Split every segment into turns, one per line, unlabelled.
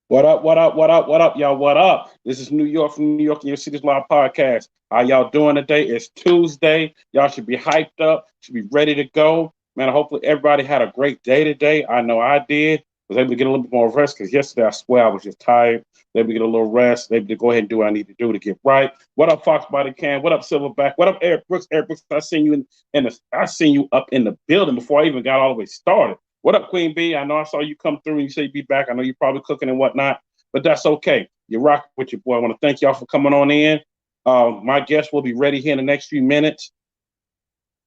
What up, what up, what up, what up, y'all? What up? This is New York from New York in your city's live podcast. How y'all doing today? It's Tuesday. Y'all should be hyped up, should be ready to go. Man, hopefully everybody had a great day today. I know I did. Was able to get a little bit more rest because yesterday I swear I was just tired. Able to get a little rest, able to go ahead and do what I need to do to get right. What up, Fox Body Cam? What up, Silverback? What up, Eric Brooks? Eric Brooks, I seen you up in the building before I even got all the way started. What up, Queen B? I know I saw you come through and you say you'd be back. I know you're probably cooking and whatnot, but that's okay. You're rocking with your boy. I want to thank y'all for coming on in. My guest will be ready here in the next few minutes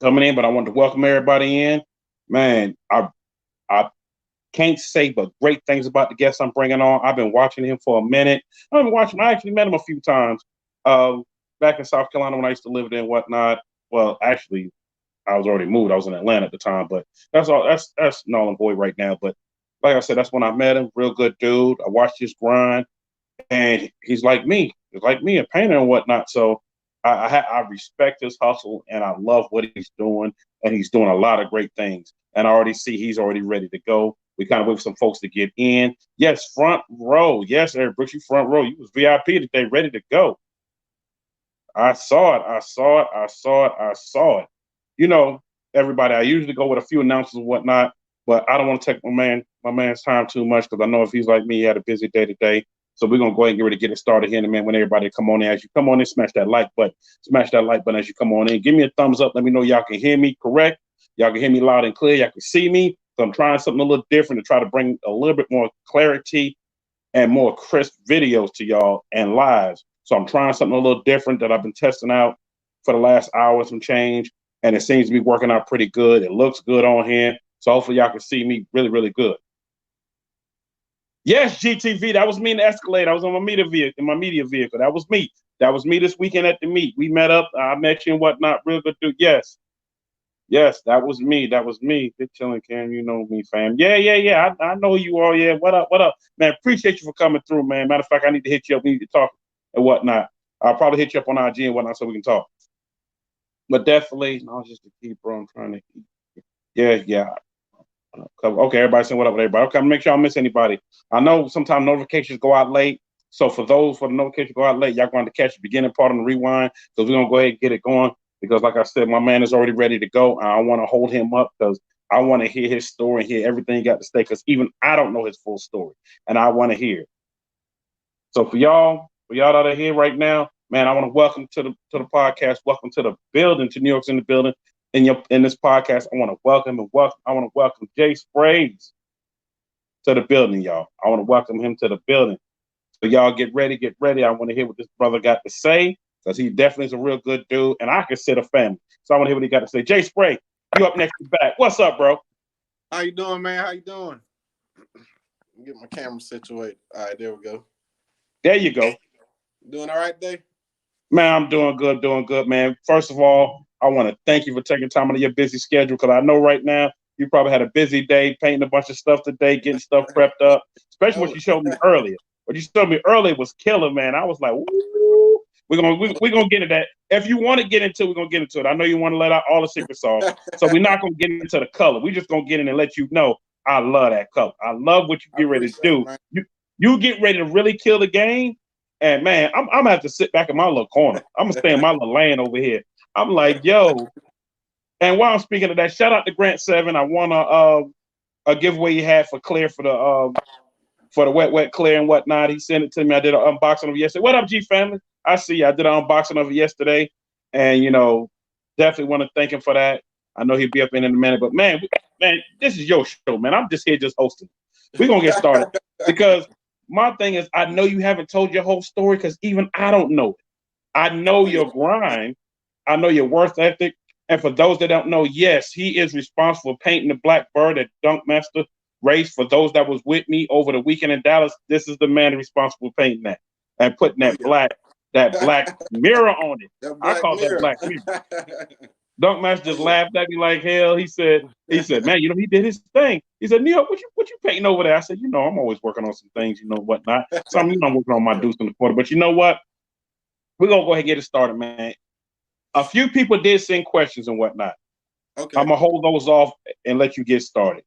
coming in, but I want to welcome everybody in. Man, I can't say but great things about the guest I'm bringing on. I've been watching him for a minute. I've been watching him. I actually met him a few times back in South Carolina when I used to live there and whatnot. Well, actually, I was already moved. I was in Atlanta at the time, but that's all. That's null and void right now. But like I said, that's when I met him. Real good dude. I watched his grind, and he's like me. He's like me, a painter and whatnot. So I respect his hustle, and I love what he's doing, and he's doing a lot of great things. And I already see he's already ready to go. We kind of wait for some folks to get in. Yes, front row. Yes, Eric Brooks, you front row. You was VIP today, ready to go. I saw it. I saw it. I saw it. I saw it. You know, everybody, I usually go with a few announcements and whatnot, but I don't want to take my man's time too much because I know if he's like me, he had a busy day today. So we're gonna go ahead and get ready to get it started here in a minute when everybody come on in. As you come on in, smash that like button. Smash that like button as you come on in. Give me a thumbs up. Let me know y'all can hear me correct. Y'all can hear me loud and clear. Y'all can see me. So I'm trying something a little different to try to bring a little bit more clarity and more crisp videos to y'all and lives. So I'm trying something a little different that I've been testing out for the last hour, some change, and it seems to be working out pretty good. It looks good on here. So hopefully y'all can see me really, really good. Yes, GTV, that was me in the Escalade. I was on my media vehicle. That was me. That was me this weekend at the meet. We met up. I met you and whatnot. Real good dude. Yes. Yes, that was me. That was me. Good chilling, Cam. You know me, fam. Yeah. I know you all. Yeah. What up? What up? Man, appreciate you for coming through, man. Matter of fact, I need to hit you up. We need to talk and whatnot. I'll probably hit you up on IG and whatnot so we can talk. But definitely, no, just to keep, bro. I'm trying to. Yeah. Okay, everybody saying what up with everybody. Okay, make sure I don't miss anybody. I know sometimes notifications go out late. So for the notifications go out late, y'all going to catch the beginning part on the rewind. So we're going to go ahead and get it going. Because like I said, my man is already ready to go. I want to hold him up because I want to hear his story and hear everything he got to say. Because even I don't know his full story. And I want to hear it. So for y'all out of here right now, man, I want to welcome to the podcast. Welcome to the building, to New York's in the building. In this podcast, I want to welcome JaySprayKustomz to the building, y'all. I want to welcome him to the building. So y'all get ready. I want to hear what this brother got to say because he definitely is a real good dude, and I consider family. So I want to hear what he got to say. JaySpray, you up next to back. What's up, bro?
How you doing, man? How you doing? Get my camera situated. All right, there we go.
There you go.
Doing all right today?
Man, I'm doing good, man. First of all, I want to thank you for taking time out of your busy schedule because I know right now you probably had a busy day painting a bunch of stuff today, getting stuff prepped up, especially what you showed me earlier. What you showed me earlier was killer, man. I was like, ooh, we're gonna get into that. If you want to get into it, we're gonna get into it. I know you want to let out all the secret sauce, so we're not gonna get into the color. We're just gonna get in and let you know I love that color. I love what you get ready to do. You get ready to really kill the game. And man, I'm gonna have to sit back in my little corner. I'm gonna stay in my little lane over here. I'm like, yo. And while I'm speaking of that, shout out to Grant 7. I won a giveaway he had for Clear for the wet clear and whatnot. He sent it to me. I did an unboxing of it yesterday. What up, G family? I see you. I did an unboxing of it yesterday, and definitely want to thank him for that. I know he'll be up in a minute, but man, this is your show, man. I'm just here just hosting. We're gonna get started because my thing is, I know you haven't told your whole story because even I don't know it. I know your grind. I know your worth ethic. And for those that don't know, yes, he is responsible for painting the black bird at Dunk Master race. For those that was with me over the weekend in Dallas, this is the man responsible for painting that and putting that black mirror on it. I call that black mirror. Dunk Master just laughed at me like hell. He said, man, he did his thing. He said, Neil, what you painting over there? I said, I'm always working on some things, whatnot. I'm working on my deuce in the quarter. But you know what? We're gonna go ahead and get it started, man. A few people did send questions and whatnot. Okay. I'm gonna hold those off and let you get started.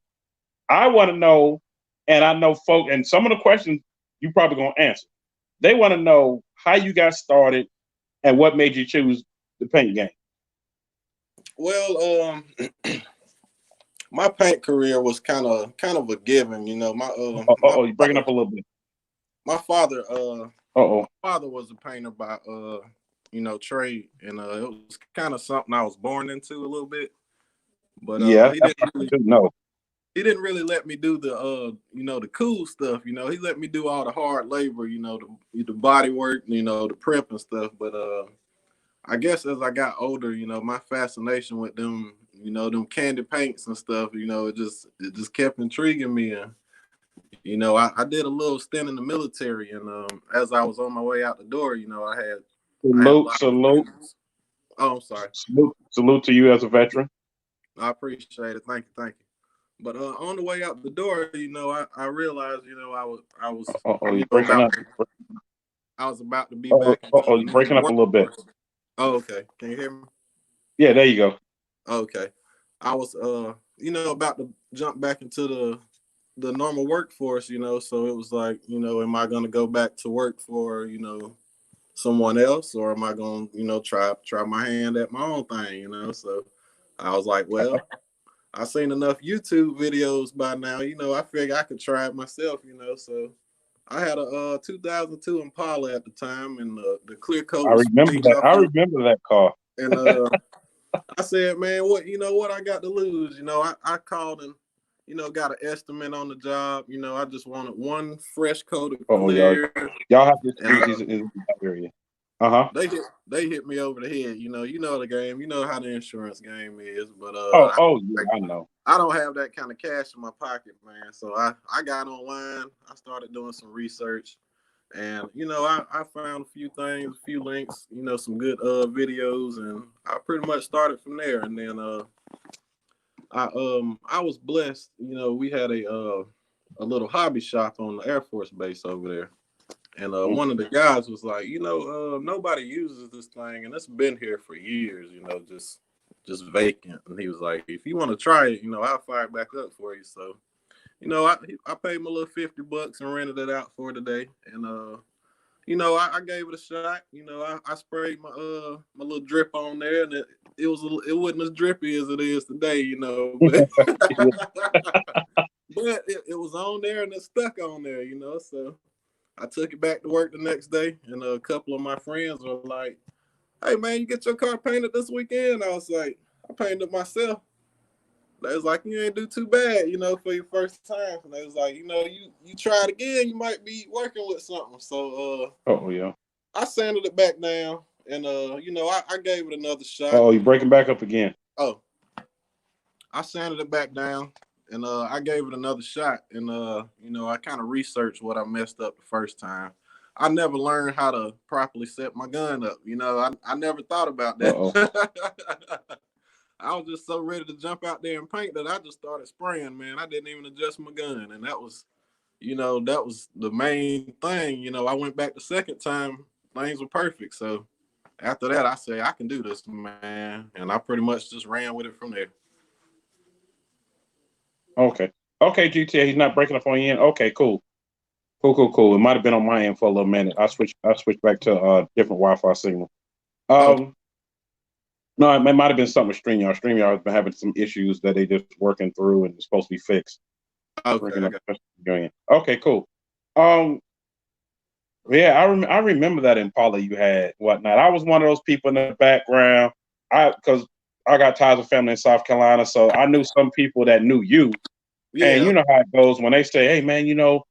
I want to know, and I know folk, and some of the questions you probably gonna answer. They want to know how you got started and what made you choose the paint game.
Well, my paint career was kind of a given, you know.
You're breaking up a little bit.
My father,
My
father was a painter by trade, and it was kind of something I was born into a little bit. But
yeah,
he didn't really let me do the the cool stuff. You know, he let me do all the hard labor, you know, the body work, you know, the prep and stuff. But I guess as I got older, you know, my fascination with them, you know, them candy paints and stuff, you know, it just kept intriguing me. And you know, I did a little stint in the military, and as I was on my way out the door, you know, I had a lot
salute.
Oh, I'm sorry.
Salute to you as a veteran.
I appreciate it. Thank you. But on the way out the door, you know, I realized, you know, I was
you're breaking up.
I was about to be back.
You're breaking up a little bit.
Oh, okay. Can you hear me?
Yeah, there you go.
Okay. I was you know, about to jump back into the normal workforce, you know, so it was like, you know, am I gonna go back to work for, you know, someone else, or am I gonna, you know, try my hand at my own thing, you know? So I was like, well, I've seen enough YouTube videos by now, you know, I figured I could try it myself, you know. So I had a 2002 Impala at the time, and the clear coat was
I remember that car.
And I said, man, what I got to lose? You know, I called and, you know, got an estimate on the job. You know, I just wanted one fresh coat of clear.
Y'all have this in that area.
They hit me over the head. You know the game. You know how the insurance game is. But
I know.
I don't have that kind of cash in my pocket, man. So I got online. I started doing some research, and you know I found a few things, a few links. You know, some good videos, and I pretty much started from there. And then I was blessed. You know, we had a little hobby shop on the Air Force Base over there. And one of the guys was like, you know, nobody uses this thing, and it's been here for years, you know, just vacant. And he was like, if you want to try it, you know, I'll fire it back up for you. So, you know, I paid my little $50 and rented it out for today. And you know, I gave it a shot. You know, I sprayed my my little drip on there, and it wasn't as drippy as it is today, you know. But but it was on there and it stuck on there, you know. So I took it back to work the next day, and a couple of my friends were like, hey, man, you get your car painted this weekend? I was like, I painted it myself. They was like, you ain't do too bad, you know, for your first time. And they was like, you know, you try it again, you might be working with something. So, I sanded it back down, and, you know, I gave it another shot.
Oh, you're breaking back up again.
Oh, I sanded it back down. And I gave it another shot, and you know, I kind of researched what I messed up the first time. I never learned how to properly set my gun up. You know, I never thought about that. I was just so ready to jump out there and paint that I just started spraying, man. I didn't even adjust my gun, and that was the main thing. You know, I went back the second time, things were perfect. So after that, I said, I can do this, man, and I pretty much just ran with it from there.
Okay, GTA, he's not breaking up on you. Okay, cool. It might have been on my end for a little minute. I switched back to a different Wi-Fi signal. No, it might have been something with StreamYard. StreamYard has been having some issues that they just working through, and it's supposed to be fixed. Okay, cool. Yeah, I remember that Impala you had, whatnot. I was one of those people in the background. Because I got ties with family in South Carolina, so I knew some people that knew you. Yeah. And you know how it goes when they say, hey, man, you know,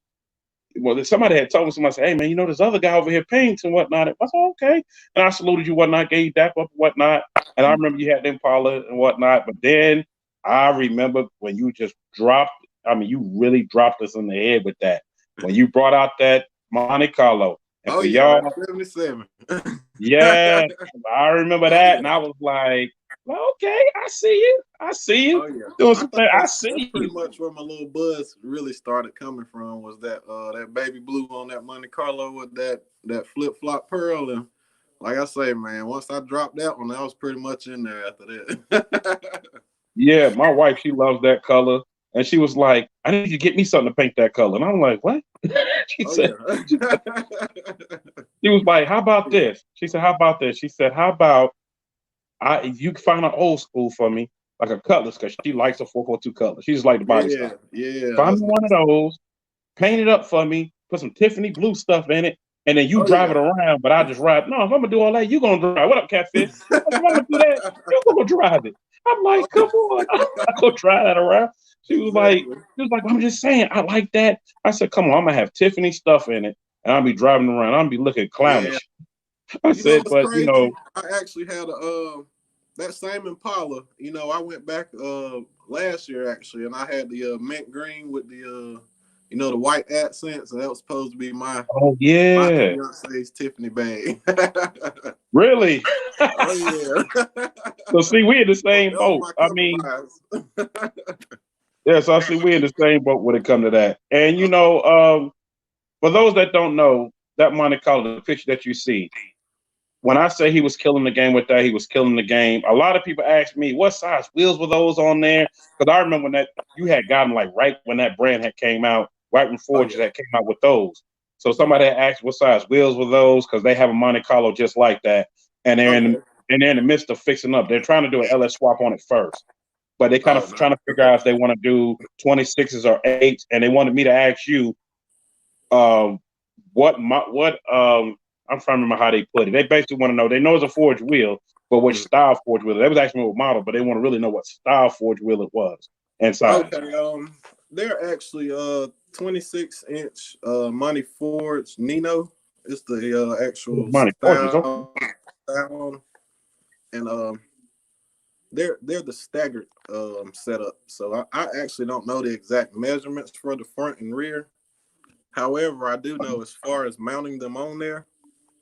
well, somebody had told me, somebody said, hey, man, you know, this other guy over here paints and whatnot. I was okay. And I saluted you, whatnot, gave you dap up and whatnot. And I remember you had the Impala and whatnot. But then I remember when you just you really dropped us in the head with that. When you brought out that Monte Carlo. And for y'all,
77.
Yeah, I remember that. And I was like, well, okay, I see you. I see you.
Oh, yeah.
I see you.
Pretty much where my little buzz really started coming from was that baby blue on that Monte Carlo with that flip flop pearl. And like I say, man, once I dropped that one, I was pretty much in there after that.
Yeah, my wife, she loves that color. And she was like, I need you to get me something to paint that color. And I'm like, what? she
Oh
said,
yeah.
she was like, how about this? She said, how about this? She said, how about you can find an old school for me, like a Cutlass, because she likes a 442 Cutlass. She just like the body
Yeah,
style.
yeah.
Find
That's
me one of
nice.
those, paint it up for me, put some Tiffany blue stuff in it, and then you
Oh
drive
yeah.
it around, but I just ride. No, if I'm gonna do all that, you gonna drive. What up, Catfish? If I'm gonna do that, you gonna drive it. I'm like, come on, I'm gonna try that around.
Exactly.
She was like, I'm just saying, I like that. I said, come on, I'm gonna have Tiffany stuff in it, and I'll be driving around. I'll be looking
Yeah.
clownish. I
You know
said,
what's
but
crazy? I actually had a that same Impala. You know, I went back last year actually, and I had the mint green with the you know, the white accents, and that was supposed to be
oh
my
yeah,
fiance's Tiffany bag.
really?
Oh yeah.
So see, we in the
So
same
that was
boat.
my
I mean,
compromise.
yeah, so I see we in the same boat when it comes to that. And for those that don't know, that Monte Carlo, the picture that you see, when I say he was killing the game with that, he was killing the game. A lot of people ask me, what size wheels were those on there? Because I remember when that you had gotten like right when that brand had came out, right when
Oh
Ford
yeah.
had came out with those. So
Yeah.
somebody had asked what size wheels were those because they have a Monte Carlo just like that, and
Okay.
they're in the midst of fixing up. They're trying to do an LS swap on it first, but they kind
Oh
of
nice.
trying to figure out if they want to do 26s or 8s, and they wanted me to ask you um, what I'm trying to remember how they put it. They basically want to know. They know it's a forged wheel, but which
Mhm.
style forged wheel? They was asking me what model, but they want to really know what style forged wheel it was and size.
Okay. They're actually 26-inch Monty Ford's Nino. It's the actual
Money forges. Okay.
style, and they're the staggered setup. So I actually don't know the exact measurements for the front and rear. However, I do know as far as mounting them on there,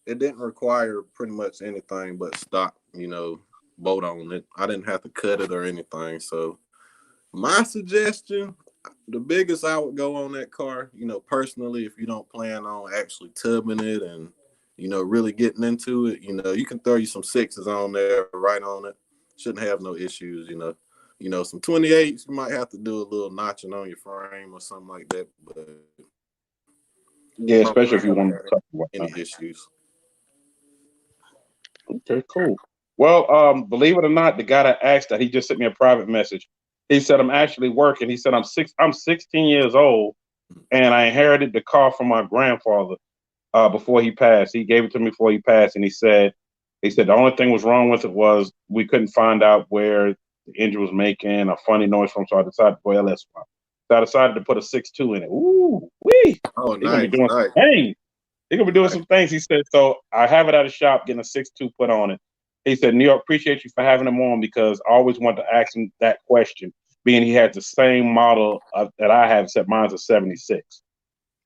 it didn't require pretty much anything but stock, you know, bolt on it. I didn't have to cut it or anything. So my suggestion, the biggest I would go on that car, you know, personally, if you don't plan on actually tubbing it and, you know, really getting into it, you know, you can throw you some sixes on there right on it. Shouldn't have no issues, you know. You know, some 28s, you might have to do a little notching on your frame or something like that, but
Yeah, especially if you
never
want
had
to talk about
any
that.
issues.
Okay, cool. Well, believe it or not, the guy that asked that he just sent me a private message. He said I'm actually working. He said I'm 16 years old, and I inherited the car from my grandfather. Before he passed. He gave it to me before he passed, and he said the only thing was wrong with it was we couldn't find out where the engine was making a funny noise from. So I decided to go LS one. So I decided to put a 6.2 in it. Ooh, wee!
Oh,
He's gonna be
nice,
doing some
nice,
things. He's gonna be doing
nice.
some things. He said so. I have it at a shop, getting a 6.2 put on it. He said, New York, appreciate you for having him on because I always wanted to ask him that question, being he had the same model that I have, except mine's a 76.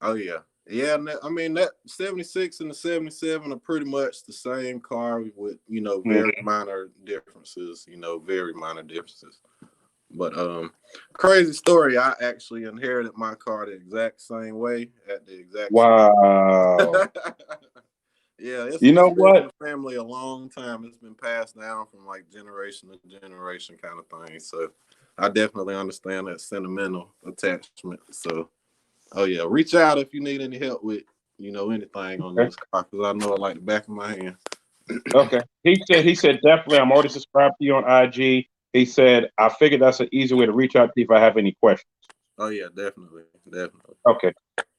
Oh yeah, yeah. I mean that 76 and the 77 are pretty much the same car with very
Mhm.
minor differences. You know, very minor differences. But crazy story. I actually inherited my car the exact same way at the exact same.
Wow.
Yeah,
You
it's
know
been in
what?
the family a long time. It's been passed down from like generation to generation kind of thing. So I definitely understand that sentimental attachment. So oh yeah, reach out if you need any help with anything on
Okay.
this car because I know it like the back of my hand.
Okay. He said definitely. I'm already subscribed to you on IG. He said I figured that's an easy way to reach out to you if I have any questions.
Oh yeah, definitely, definitely.
Okay.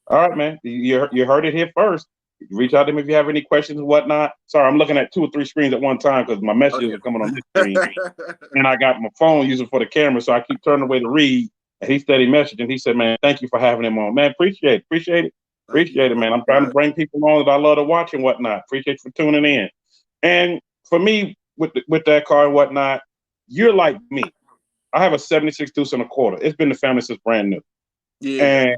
All right, man. You heard it here first. Reach out to him if you have any questions and whatnot. Sorry, I'm looking at 2 or 3 screens at one time because my
Oh
messages
yeah.
are coming on this screen, and I got my phone using for the camera, so I keep turning away to read. And he steady messaging. He said, "Man, thank you for having him on. Man,
Thank you
appreciate it,
so
man. I'm trying to
much.
bring people on that I love to watch and whatnot. Appreciate you for tuning in." And for me, with that car and whatnot, you're like me. I have a 76 deuce and a quarter. It's been the family since brand new.
Yeah.
And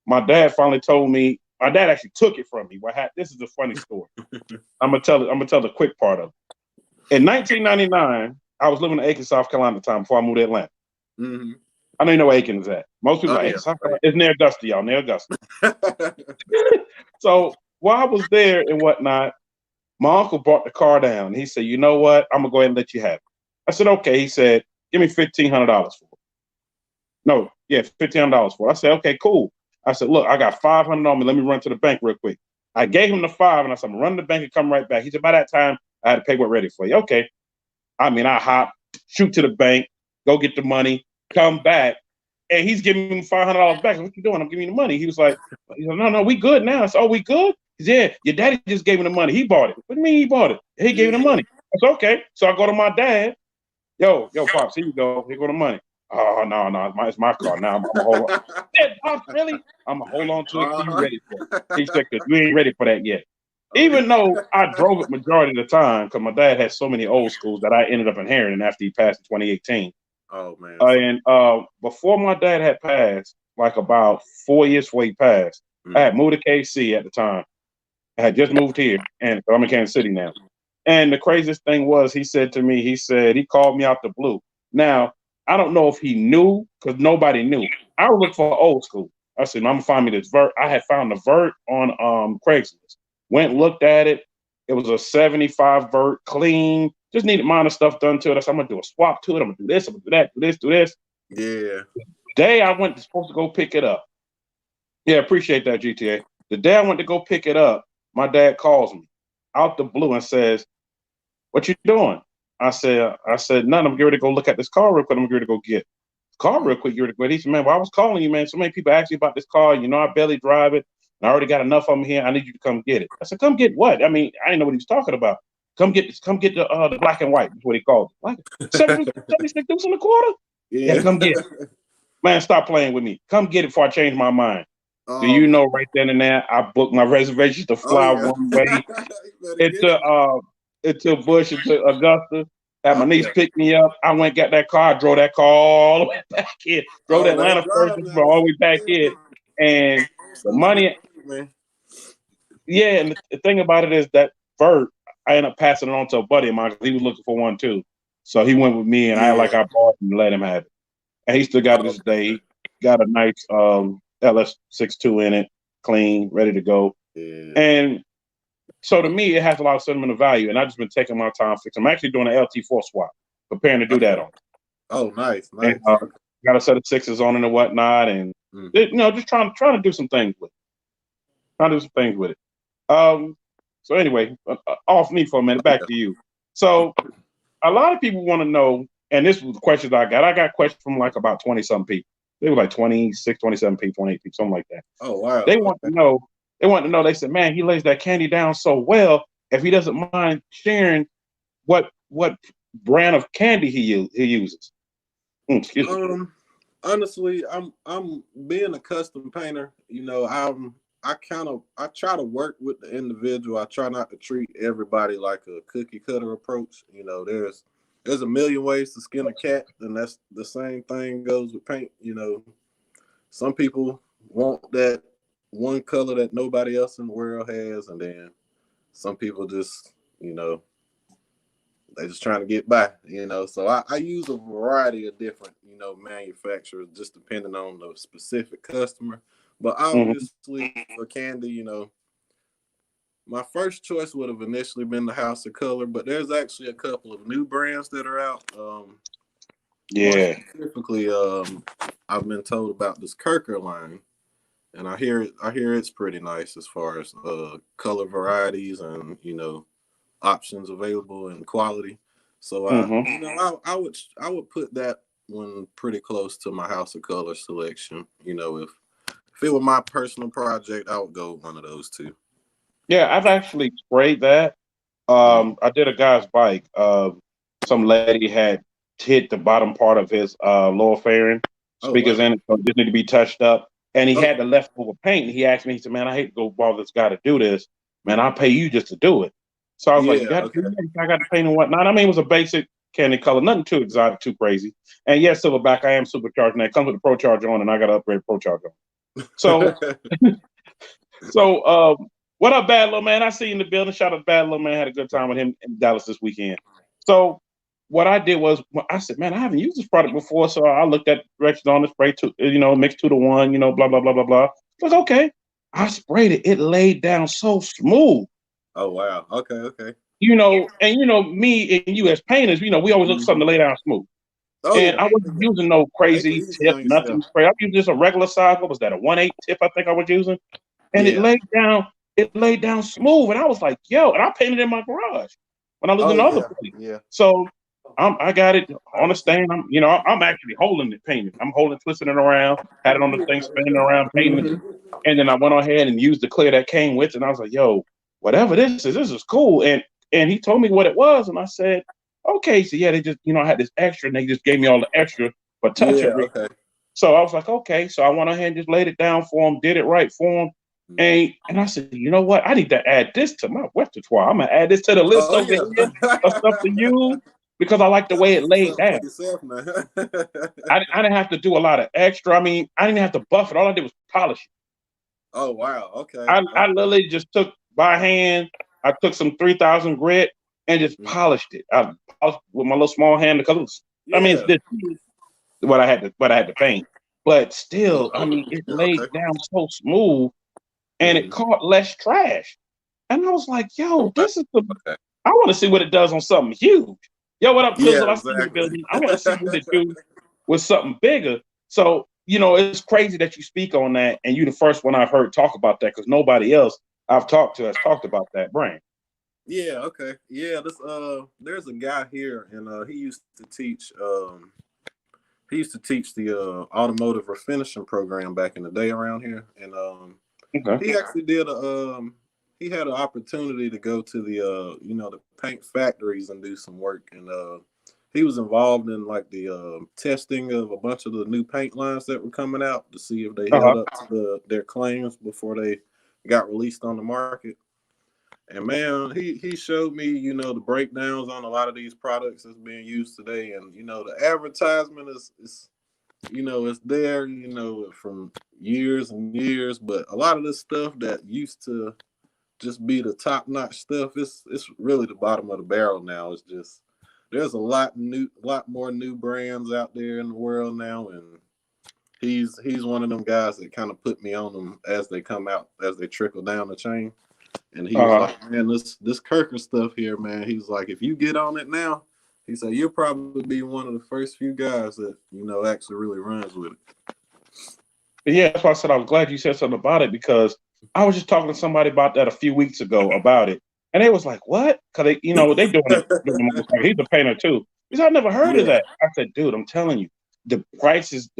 my dad finally told me, my dad actually took it from me. This is a funny story. I'm gonna tell the quick part of it. In 1999, I was living in Aiken, South Carolina at the time before I moved to Atlanta.
Hmm.
I don't even know where Aiken is at. Most people
Oh
are like,
yeah.
Aiken, South
Oh,
Carolina. It's near Augusta, y'all, near Augusta. So while I was there and whatnot, my uncle brought the car down. He said, "You know what? I'm gonna go ahead and let you have it." I said, "Okay." He said, "Give me $1,500 for it." No, Yeah, $1,500 for it. I said, okay, cool. I said, look, I got $500 on me. Let me run to the bank real quick. I gave him the $5 and I said, I'm gonna run to the bank and come right back. He said, by that time, I had the paperwork ready for you. Okay. I mean, I hop, shoot to the bank, go get the money, come back, and he's giving me $500 back. What you doing? I'm giving you the money. He was like, no, we good now. I said, oh, we good? He said, yeah, your daddy just gave me the money. He bought it. What do you mean he bought it? He gave me the money. I said, okay. So I go to my dad. Yo, Pops, here you go. Here go the money. Oh, no, it's my car now. I'm gonna hold on. Yeah, Pops, really? I'm gonna hold on to it till you ready for it. He said, because you ain't ready for that yet. Even though I drove it majority of the time, because my dad had so many old schools that I ended up inheriting after he passed in 2018.
Oh, man.
And before my dad had passed, like about 4 years before he passed, I had moved to KC at the time. I had just moved here, and I'm in Kansas City now. And the craziest thing was, he said to me, he called me out the blue. Now, I don't know if he knew, because nobody knew. I would look for old school. I said, I'm gonna find me this vert. I had found the vert on Craigslist. Went, looked at it. It was a 75 vert, clean. Just needed minor stuff done to it. I said, I'm gonna do a swap to it. I'm gonna do this. I'm gonna do that. Do this. Do this.
Yeah.
The day I went supposed to go pick it up. Yeah, appreciate that, GTA. The day I went to go pick it up, my dad calls me out the blue and says, "What you doing?" I said, "None. I'm getting ready to go look at this car real quick. I'm getting ready to go get the car real quick. You're ready to go." He said, "Man, well, I was calling you, man. So many people ask you about this car. You know, I barely drive it. And I already got enough of them here. I need you to come get it." I said, "Come get what?" I mean, I didn't know what he was talking about. Come get the black and white. That's what he called it. Like 76 deuce and a quarter. Yeah, come get it. Man, stop playing with me. Come get it before I change my mind. Do you know right then and there, I booked my reservations to fly one way into Bush, into Augusta. Had my niece pick me up. I went, got that car, drove that car all the way back in. Drove to Atlanta first, all the way back in. And the money, and the thing about it is that vert, I ended up passing it on to a buddy of mine because he was looking for one too. So he went with me, and I bought it and let him have it. And he still got it this day. He got a nice LS62 in it, clean, ready to go. Yeah. And so to me, it has a lot of sentimental value, and I've just been taking my time fixing. I'm actually doing an LT4 swap, preparing to do that on.
Oh, nice.
And, got a set of sixes on it and whatnot, and just trying to do some things with it. So anyway, off me for a minute. Back to you. So a lot of people want to know, and this was the questions I got. I got questions from like about 20-something people. They were like 26, 27 people, 28 people, something like that.
Oh, wow.
They want to know. They said, man, he lays that candy down so well. If he doesn't mind sharing what brand of candy he uses. Excuse me.
Honestly, I'm being a custom painter. You know, I try to work with the individual. I try not to treat everybody like a cookie cutter approach. You know, there's a million ways to skin a cat, and that's the same thing goes with paint. You know, some people want that one color that nobody else in the world has, and then some people just, they just trying to get by, So I use a variety of different, manufacturers, just depending on the specific customer. But obviously for candy, my first choice would have initially been the House of Color, but there's actually a couple of new brands that are out. More specifically, I've been told about this Kirker line, and I hear it's pretty nice as far as color varieties and options available and quality. So I would put that one pretty close to my House of Color selection. If it were my personal project, I would go with one of those two.
Yeah, I've actually sprayed that. I did a guy's bike. Some lady had hit the bottom part of his lower fairing speakers in it, so it just need to be touched up. And he had the leftover paint. He asked me, he said, "Man, I hate to go bother this guy to do this. Man, I'll pay you just to do it." So I was like, I got the paint and whatnot. I mean, it was a basic candy color, nothing too exotic, too crazy. And yes, Silverback, I am supercharged. And that comes with the Pro Charger on, and I got to upgrade Pro Charger on. So, what up, Bad Little Man? I see you in the building. Shout out to Bad Little Man. Had a good time with him in Dallas this weekend. So what I did was, I said, man, I haven't used this product before. So I looked at directions on the spray, mix 2 to 1, blah, blah, blah, blah, blah. I was like, okay. I sprayed it. It laid down so smooth.
Oh, wow. Okay.
And me and you as painters, we always look for something to lay down smooth.
Oh
And
yeah.
I wasn't using no
Make it
crazy
easy
tip,
on
nothing
yourself.
spray. I'm using just a regular size. What was that? A 1/8 tip, I think I was using. And
Yeah.
it laid down smooth. And I was like, yo, and I painted in my garage when I lived in
Oh
the other
yeah.
place.
Yeah.
So I got it on the
Nice.
stand. I'm actually holding it painted. I'm holding, twisting it around, had it on the thing, spinning around, painting it. And then I went ahead and used the clear that came with it. And I was like, yo, whatever this is cool. And he told me what it was. And I said, okay. So yeah, they just, I had this extra and they just gave me all the extra for touch up.
Yeah. Okay.
So I was like, okay. So I went ahead and just laid it down for him, did it right for him. And I said, you know what? I need to add this to my repertoire. I'm gonna add this to the list
Oh
over
yeah.
here of stuff to use because I like the way it laid
Something for
down.
yourself now.
I didn't have to do a lot of extra. I mean, I didn't have to buff it. All I did was polish it.
Oh wow. Okay.
I
Okay.
literally just took by hand. I took some 3,000 grit and just polished it. I polished with my little small hand because I mean, it's
Yeah.
this what I had to paint, but still, I mean, it
Yeah.
laid
Okay.
down so smooth and it caught less trash. And I was like,
Oh,
yo,
wow.
this is the.
Okay.
I want to see what it does on something huge. Yo, what up,
Yeah.
Tizzle? I see you in the
Exactly.
building. I want to see what it do with something bigger. So, it's crazy that you speak on that, and you the first one I've heard talk about that because nobody else I've talked to has talked about that brand.
Yeah. Okay. Yeah. This there's a guy here, and he used to teach the automotive refinishing program back in the day around here, and
Okay.
he actually did he had an opportunity to go to the the paint factories and do some work, and he was involved in like the testing of a bunch of the new paint lines that were coming out to see if they held
Uh-huh.
up to their claims before they got released on the market. And man, he showed me, the breakdowns on a lot of these products that's being used today, and the advertisement is it's there, from years and years, but a lot of this stuff that used to just be the top notch stuff, it's really the bottom of the barrel now. It's just there's a lot more new brands out there in the world now, and he's one of them guys that kind of put me on them as they come out, as they trickle down the chain. And he was
Uh-huh.
like, man, this Kirker stuff here, man. He's like, if you get on it now, he said you'll probably be one of the first few guys that actually really runs with it.
Yeah, that's why I said I was glad you said something about it because I was just talking to somebody about that a few weeks ago about it, and they was like, "What?" Because they doing it. He's a painter too. He said, "I never heard of
Yeah.
that." I said, "Dude, I'm telling you, the price is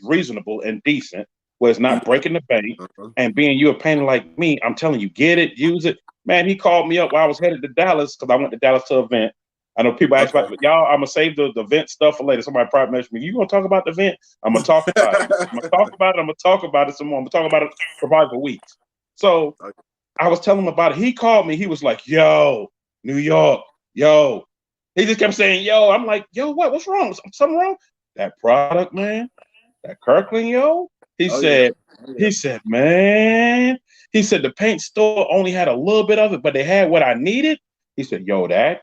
reasonable and decent, where it's not
Yeah.
breaking the bank,
Uh-huh.
and being you a painter like me, I'm telling you, get it, use it." Man, he called me up while I was headed to Dallas because I went to Dallas to an event. I know people ask
Okay.
about y'all. I'm gonna save the vent stuff for later. Somebody probably mentioned me. You gonna talk about the vent? I'm gonna talk about it. I'm gonna talk about it. I'm gonna talk about it some more. I'm gonna talk about it for probably for weeks. So
Okay.
I was telling him about it. He called me. He was like, "Yo, New York, yo." He just kept saying, "Yo." I'm like, "Yo, what? What's wrong? Something wrong?" That product, man. That Kirkland, yo. He
Oh yeah.
said.
Oh yeah.
He said, "Man." He said the paint store only had a little bit of it, but they had what I needed. He said, "Yo, that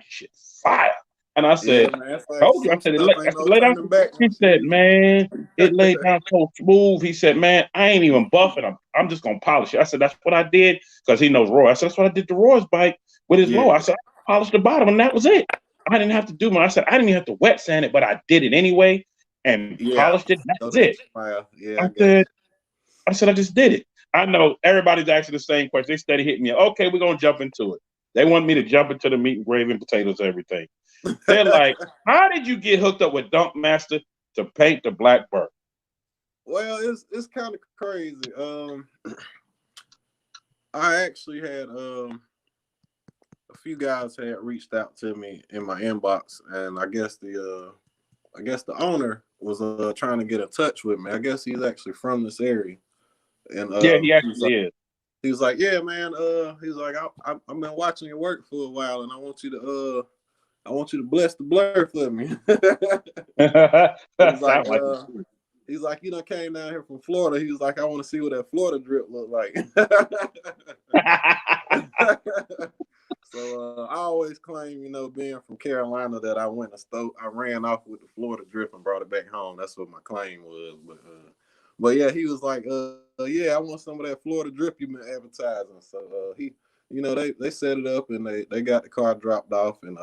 shit fire." And I
Yeah,
said,
man. It's like
"Told you."
some stuff
I
ain't
said,
no
lay down.
turning back
He
once
said,
you
"Man, it laid down so smooth." He said, "Man, I ain't even buffing. I'm just gonna polish it." I said, "That's what I did," because he knows Roy. I said, "That's what I did to Roy's bike with his
yeah.
low." I said, "I polished the bottom, and that was it. I didn't have to do much." I said, "I didn't even have to wet sand it, but I did it anyway and
Yeah.
polished it. And that
Go
was
the
it."
extra mile. Yeah,
I
I got
said,
you.
I just did it. I know everybody's asking the same question. They steady hitting me. Okay, we're gonna jump into it. They want me to jump into the meat and gravy and potatoes, everything. They're like, "How did you get hooked up with Dunk Master to paint the Blackbird?"
Well, it's kind of crazy. I actually had a few guys had reached out to me in my inbox, and I guess the owner was trying to get in touch with me. I guess he's actually from this area, and
Yeah, he actually is.
he was like, yeah, man. He's like, I've been watching your work for a while, and I want you to bless the blur for me. He's like,
Sound like it.
he's like, you know, came down here from Florida. He was like, I want to see what that Florida drip look like. So I always claim, being from Carolina, that I ran off with the Florida drip and brought it back home. That's what my claim was. But yeah, he was like, yeah, I want some of that Florida drip you've been advertising. So they set it up, and they got the car dropped off, and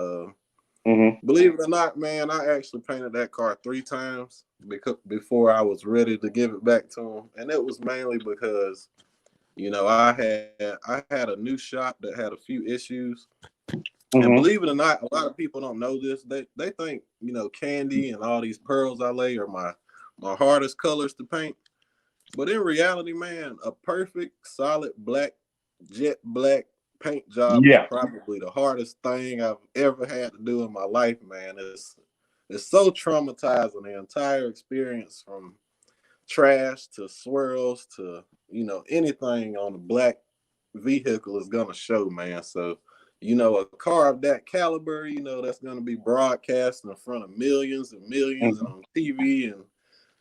Believe it or not, man, I actually painted that car 3 times before I was ready to give it back to him, and it was mainly because I had a new shop that had a few issues, and believe it or not, a lot of people don't know this. They think candy and all these pearls I lay are my hardest colors to paint, but in reality, man, a perfect solid black jet black paint job is
Yeah.
probably the hardest thing I've ever had to do in my life, man. It's so traumatizing, the entire experience, from trash to swirls to anything on a black vehicle is gonna show, man. So a car of that caliber, that's gonna be broadcast in front of millions and millions and on TV.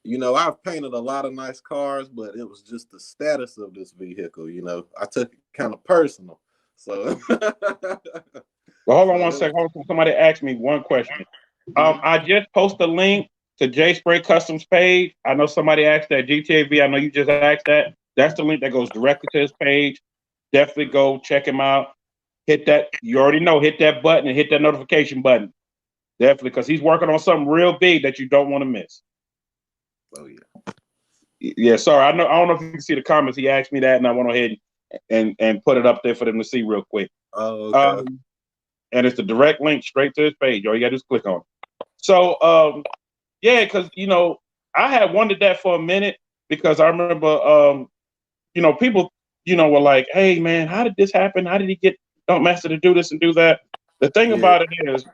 And I've painted a lot of nice cars, but it was just the status of this vehicle. I took it kind of personal. So,
Well, hold on one second. Hold on. Somebody asked me one question. I just posted a link to JaySprayKustomz page. I know somebody asked that. GTAV, I know you just asked that. That's the link that goes directly to his page. Definitely go check him out. Hit that. You already know. Hit that button and hit that notification button. Definitely, because he's working on something real big that you don't want to miss.
Oh yeah.
Yeah. Sorry. I don't know if you can see the comments. He asked me that, and I went ahead and put it up there for them to see real quick.
Oh, okay.
And it's the direct link straight to his page. All you gotta do is click on it. So, yeah, because I had wondered that for a minute, because I remember, people, were like, "Hey, man, how did this happen? How did he get Dunkmaster to do this and do that?" The thing about it is,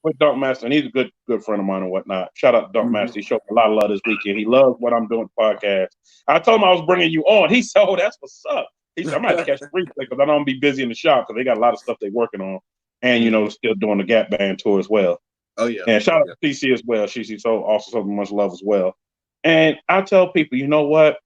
with Dunkmaster, and he's a good friend of mine and whatnot. Shout out to Dunkmaster. He showed me a lot of love this weekend. He loves what I'm doing podcast. I told him I was bringing you on. He said, "Oh, that's what's up." He said, "I might catch the replay because I don't be busy in the shop because they got a lot of stuff they're working on, and still doing the Gap Band tour as well."
Oh yeah.
And shout out to CC as well. She's also so much love as well. And I tell people, you know what?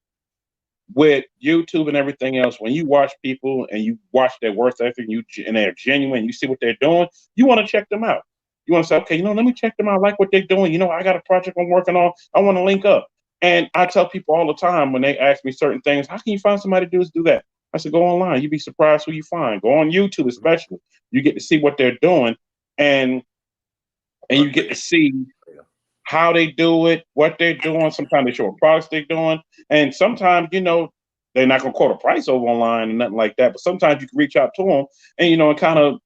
With YouTube and everything else, when you watch people and you watch their work ethic, and they're genuine, you see what they're doing, you want to check them out. You want to say, okay, let me check them out. I like what they're doing. I got a project I'm working on. I want to link up. And I tell people all the time when they ask me certain things, how can you find somebody to do that? I said, go online. You'd be surprised who you find. Go on YouTube, especially. You get to see what they're doing, and you get to see how they do it, what they're doing. Sometimes they show what products they're doing. And sometimes, they're not going to quote a price over online and nothing like that. But sometimes you can reach out to them and, and kind of,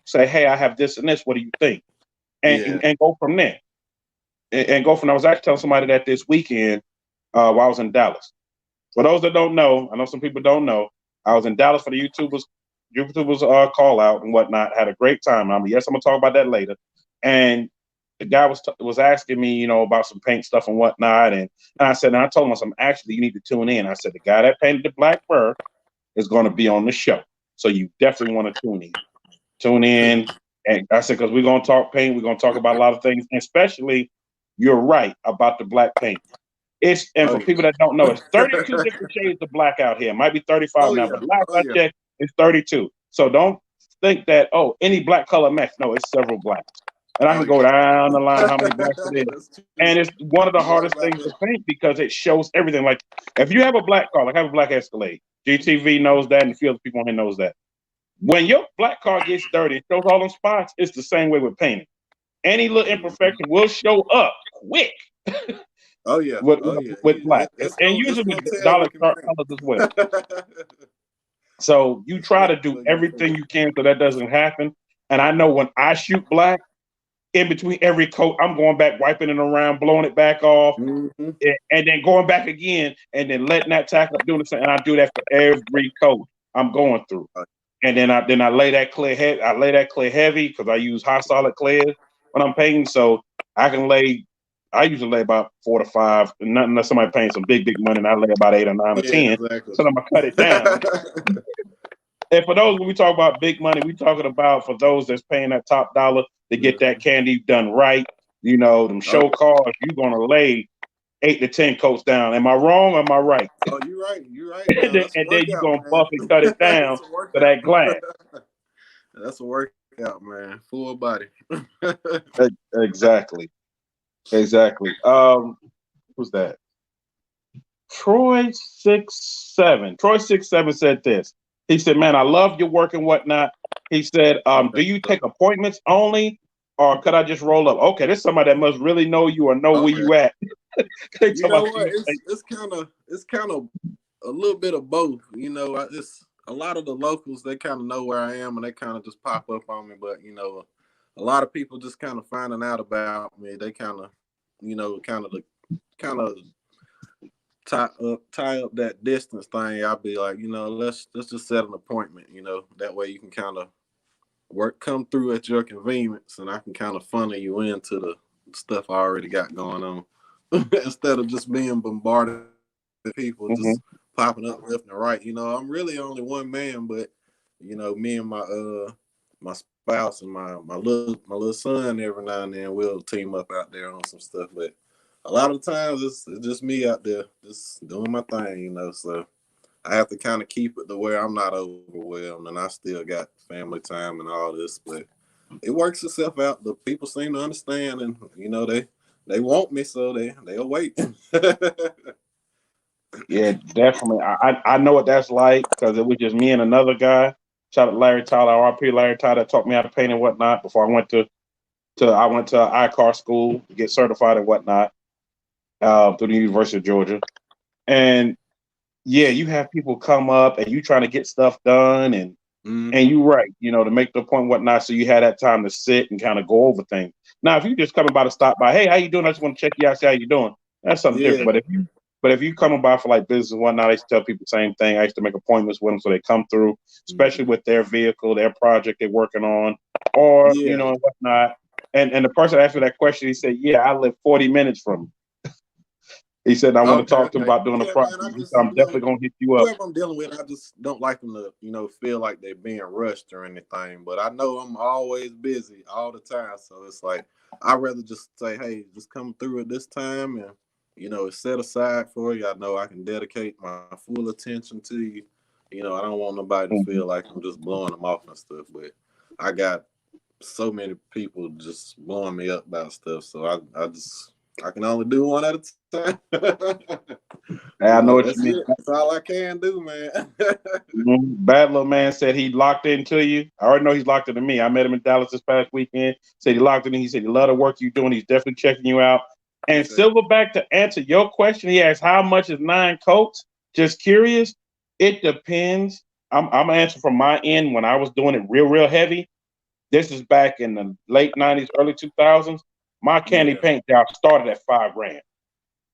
say, hey, I have this and this. What do you think? And go from there. And go from there. I was actually telling somebody that this weekend while I was in Dallas. For those that don't know, I know some people don't know, I was in Dallas for the YouTubers call out and whatnot. Had a great time. Yes, I'm going to talk about that later. And the guy was asking me, about some paint stuff and whatnot. And I said, and I told him, actually, you need to tune in. I said, the guy that painted the black fur is going to be on the show. So you definitely want to tune in. Tune in. And I said, because we're going to talk paint. We're going to talk about a lot of things. And especially, you're right about the black paint. For people that don't know, it's 32 different shades of black out here. It might be 35 now, but last I checked, it's 32. So don't think that, any black color match. No, it's several blacks. And I can go down the line how many blacks it is. And it's one of the hardest things to paint because it shows everything. Like, if you have a black car, like I have a black Escalade, GTV knows that, and a few other people on here knows that. When your black car gets dirty, it shows all them spots, it's the same way with painting. Any little imperfection will show up quick. With black. And usually with dollar colors as well. So you try to do everything you can so that doesn't happen. And I know when I shoot black, in between every coat, I'm going back, wiping it around, blowing it back off, and then going back again, and then letting that tack up, doing the same. And I do that for every coat I'm going through. And then I lay that clay heavy. I lay that clay heavy because I use high solid clay when I'm painting. So I usually lay about 4 to 5, not unless somebody paying some big money, and I lay about 8 or 9 or 10. Exactly. So I'm gonna cut it down. And for those, when we talk about big money, we talking about for those that's paying that top dollar to get that candy done right. Them show cars, you're gonna lay 8 to 10 coats down. Am I wrong or am I right?
Oh, you're right. You're right.
And then you're gonna buff and cut it down to that glass.
That's a workout, man. Full body.
Exactly. Who's that? Troy67 said this. He said, man, I love your work and whatnot. He said, do you take appointments only? or could I just roll up? Okay, this is somebody that must really know you or know where
Okay.
you at. They
You
talk
know
about
what? It's kind of a little bit of both. It's a lot of the locals. They kind of know where I am, and they kind of just pop up on me. But a lot of people just kind of finding out about me. They kind of, kind of tie up that distance thing. I'll be like, let's just set an appointment. That way you can kind of come through at your convenience, and I can kind of funnel you into the stuff I already got going on, instead of just being bombarded with people
Mhm.
just popping up left and right. I'm really only one man, but me and my spouse and my little son, every now and then we'll team up out there on some stuff. But a lot of the times it's just me out there just doing my thing. So I have to kind of keep it to where I'm not overwhelmed, and I still got family time and all this. But it works itself out. The people seem to understand, and they want me, so they'll wait.
Yeah, definitely. I know what that's like because it was just me and another guy. Shout out to Larry Tyler, RP Larry Tyler, that taught me how to paint and whatnot before I went to iCar school to get certified and whatnot through the University of Georgia. And yeah, you have people come up and you trying to get stuff done and
Mm-hmm.
you right, to make the point and whatnot. So you had that time to sit and kind of go over things. Now, if you just coming by to stop by, hey, how you doing? I just want to check you out, see how you doing. That's something different.
Yeah.
But if you coming by for like business and whatnot, I used to tell people the same thing. I used to make appointments with them so they come through, especially
Mm-hmm.
with their vehicle, their project they're working on, or
Yeah.
and whatnot. And the person asked me that question, he said, "Yeah, I live 40 minutes from you." He said, "I want to
Okay.
talk to him
Okay.
about doing a
Yeah,
project."
man. I
He
just
said, "I'm definitely gonna hit you up."
whoever I'm dealing with, I just don't like them to feel like they're being rushed or anything. But I know I'm always busy all the time, so it's like I'd rather just say, hey, just come through at this time, and it's set aside for you. I know I can dedicate my full attention to you. I don't want nobody to
Mhm.
feel like I'm just blowing them off and stuff. But I got so many people just blowing me up about stuff, so I can only do one at a time.
And I know what you
That's
mean.
it. That's all I can do, man.
Bad little man said he locked into you. I already know he's locked into me. I met him in Dallas this past weekend. Said he locked in. He said he love the work you're doing. He's definitely checking you out. And
Appreciate it.
Silverback, to answer your question, he asked how much is 9 coats. Just curious. It depends. I'm gonna answer from my end. When I was doing it real heavy, this is back in the late '90s, early 2000s. My candy
Yeah.
paint job started at 5 grand.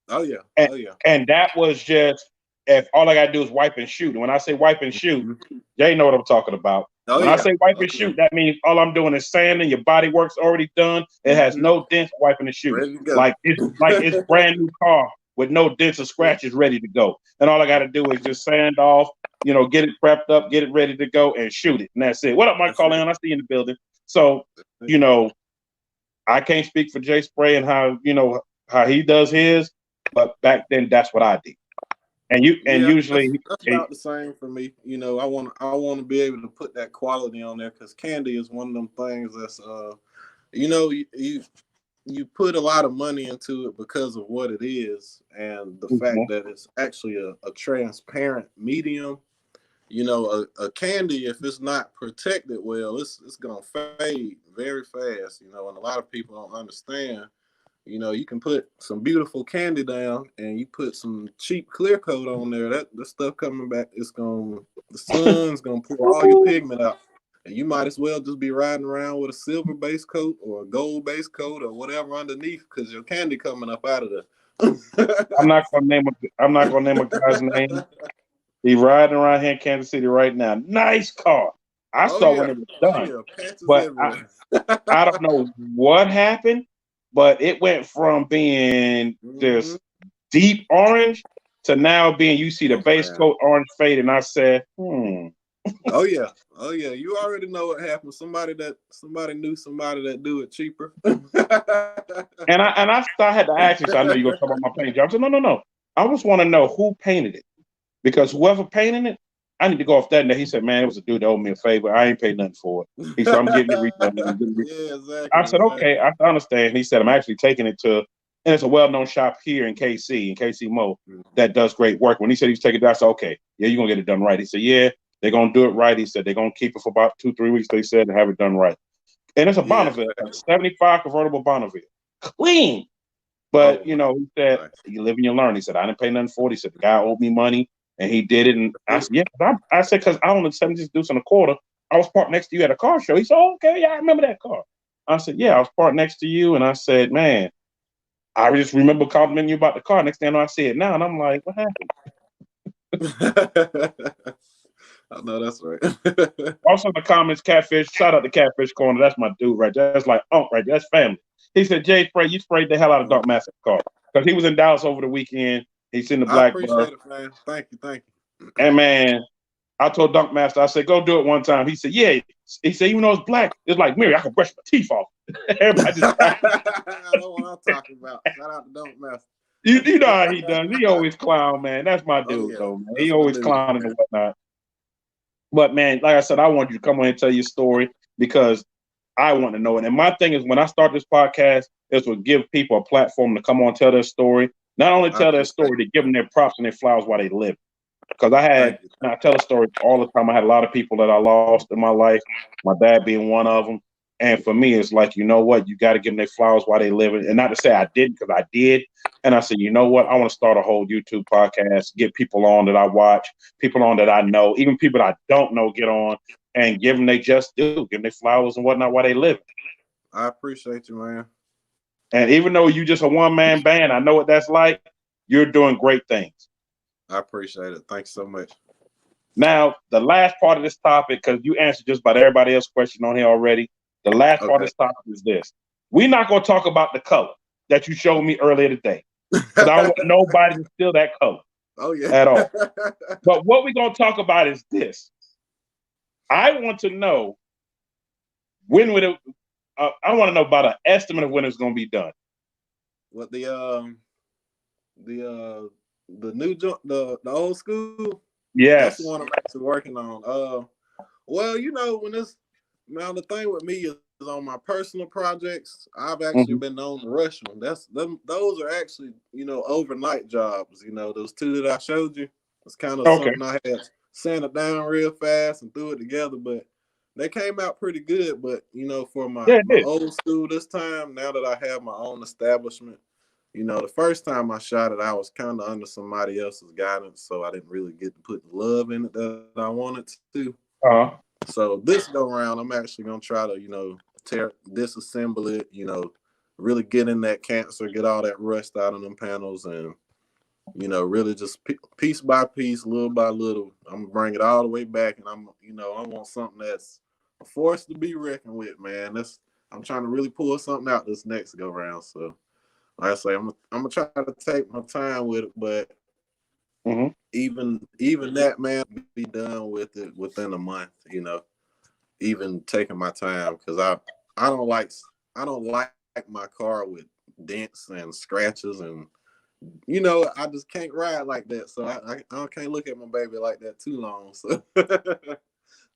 Oh yeah.
And
Oh yeah.
and that was just if all I gotta do is wipe and shoot. And when I say wipe and shoot,
Mhm.
Jay know what I'm talking about.
Oh
When I
yeah.
say wipe
Oh
and
yeah.
shoot, that means all I'm doing is sanding. Your body work's already done. It has
Hmm.
no dents. Wiping and shoot,
Ready to go.
like it's brand new car with no dents or scratches, ready to go. And all I got to do is just sand off, get it prepped up, get it ready to go, and shoot it. And that's it. What up, Mike
That's it.
Carleon? I see you in the building. So you know, I can't speak for Jay Spray and how he does his, but back then that's what I did. And
Yeah,
usually,
that's about the same for me. I want to be able to put that quality on there because candy is one of them things that's you put a lot of money into it because of what it is and the fact
Mhm.
that it's actually a transparent medium. A candy, if it's not protected well, it's gonna fade very fast. And a lot of people don't understand. You can put some beautiful candy down and you put some cheap clear coat on there. That the stuff coming back, the sun's gonna pull all your pigment out. And you might as well just be riding around with a silver base coat or a gold base coat or whatever underneath because your candy coming up out of
I'm
there.
not gonna name a guy's name. He riding around here in Kansas City right now. Nice car. I
Oh
saw when
yeah.
it was
Oh
done,
yeah. Patches
but
everywhere.
I don't know what happened, but it went from being
Hmm.
this deep orange to now being you see the
Oh
base
man.
coat orange fade, and I said,
Oh yeah. Oh yeah. You already know what happened. Somebody knew somebody that do it cheaper.
And I had to ask you, so I know you're gonna talk about my paint job. I said, no. I just want to know who painted it because whoever painted it, I need to go off that. And he said, man, it was a dude that owed me a favor. I ain't paid nothing for it. He said, I'm getting it redone.
Yeah,
I
exactly,
said, okay,
exactly.
I understand. He said, I'm actually taking it to, and it's a well-known shop here in KC Mo,
Mhm.
that does great work. When he said he was taking it, I said, okay, yeah, you're gonna get it done right. He said, yeah, they're gonna do it right. He said they're gonna keep it for about 2-3 weeks. They said and have it done right. And it's a
Yeah.
Bonneville, a 75 convertible Bonneville. Clean.
Oh
But,
my
he said,
gosh.
you live and you learn. He said, I didn't pay nothing for it. He said, the guy owed me money and he did it. And I said, yeah. I said, because I own a 76 Deuce and a quarter. I was parked next to you at a car show. He said, oh, okay. Yeah, I remember that car. I said, yeah, I was parked next to you. And I said, man, I just remember complimenting you about the car. Next thing I know, I see it now. And I'm like, what happened?
I know that's right.
Also in the comments, Catfish, shout out to Catfish Corner. That's my dude right there. That's like Unc right there. That's family. He said, Jay Spray, you sprayed the hell out of Dunk Master car. Because he was in Dallas over the weekend. He's seen the
I
black bus.
appreciate it, man. Thank you.
And man, I told Dunk Master, I said, go do it one time. He said, yeah. He said, even though it's black, it's like Mary, I can brush my teeth off. Everybody just
I know what I'm talking about. Shout out to Dunk Master.
you know how he does. He always clown, man. That's my dude,
yeah.
though, man.
That's
He
my
always
dude.
clowning and whatnot. But man, like I said, I want you to come on and tell your story because I want to know it. And my thing is, when I start this podcast, is to give people a platform to come on and tell their story. Not only tell their story, to give them their props and their flowers while they live. Because I tell a story all the time. I had a lot of people that I lost in my life, my dad being one of them. And for me, it's like, you know what? You got to give them their flowers while they live. And not to say I didn't, because I did. And I said, you know what? I want to start a whole YouTube podcast, get people on that I watch, people on that I know, even people that I don't know get on and give them they just do, give them their flowers and whatnot while they live.
I appreciate you, man.
And even though you just a one-man band, I know what that's like. You're doing great things.
I appreciate it. Thanks so much.
Now, the last part of this topic, because you answered just about everybody else's question on here already. The last part of this topic is this. We're not going to talk about the color that you showed me earlier today. Because I don't want nobody to steal that color.
Oh, yeah.
At all. But what we're going to talk about is this. I want to know when would it, I want to know about an estimate of when it's going to be done.
What the new the old school?
Yes.
That's the one I'm actually working on. Well, when it's now the thing with me is on my personal projects, I've actually been known to rush them. Those are actually, overnight jobs. Those two that I showed you. It's kind of something I had sanded down real fast and threw it together, but they came out pretty good. But for my old school this time, now that I have my own establishment, the first time I shot it, I was kind of under somebody else's guidance, so I didn't really get to put the love in it that I wanted to. So this go around, I'm actually gonna try to, disassemble it, really get in that cancer, get all that rust out of them panels, and really just piece by piece, little by little, I'm gonna bring it all the way back, and I want something that's a force to be reckoned with, man. I'm trying to really pull something out this next go round, so. Like I say, I'm gonna try to take my time with it, but even that, man, be done with it within a month. Even taking my time, because I don't like my car with dents and scratches, and I just can't ride like that. So I can't look at my baby like that too long. So